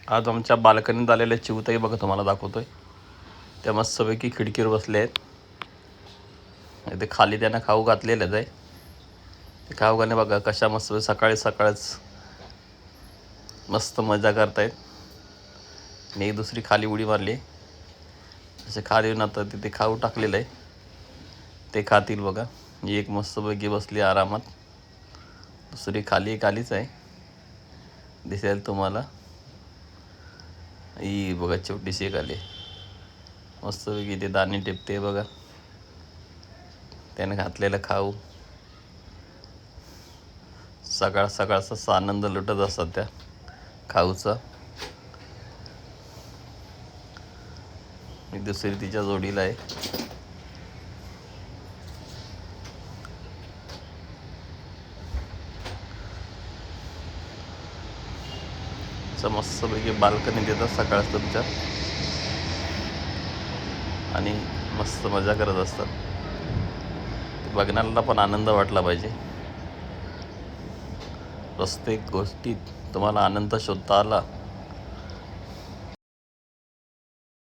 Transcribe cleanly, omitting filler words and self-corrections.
आज आमच्या बाल्कनीत आलेल्या चिवताई बघा तुम्हाला दाखवतोय. त्या मस्तपैकी खिडकीवर बसले आहेत. इथे खाली त्यांना खाऊ घातलेलंच आहे. ते खाऊ घालणे बघा कशा मस्त सकाळी सकाळच मस्त मजा करतायत. आणि एक दुसरी खाली उडी मारली. असे खाली येऊन आता तिथे खाऊ टाकलेलं आहे. ते खातील बघा. एक मस्तपैकी बसली आरामात. दुसरी खालीच आहे दिसेल तुम्हाला. ही बघा छोटीशी एक आली मस्तपैकी. ते दाणे टिपते बघा. त्याने घातलेलं खाऊ. सकाळ सकाळचा आनंद लुटत असतात त्या खाऊचा. एक दुसरी तिच्या जोडीला आहे. मस्तपैकी बाल्कनी देतात सकाळच तुमच्या आणि मस्त मजा करत असतात. बघण्याला पण आनंद वाटला पाहिजे. प्रत्येक गोष्टीत तुम्हाला आनंद शोधता आला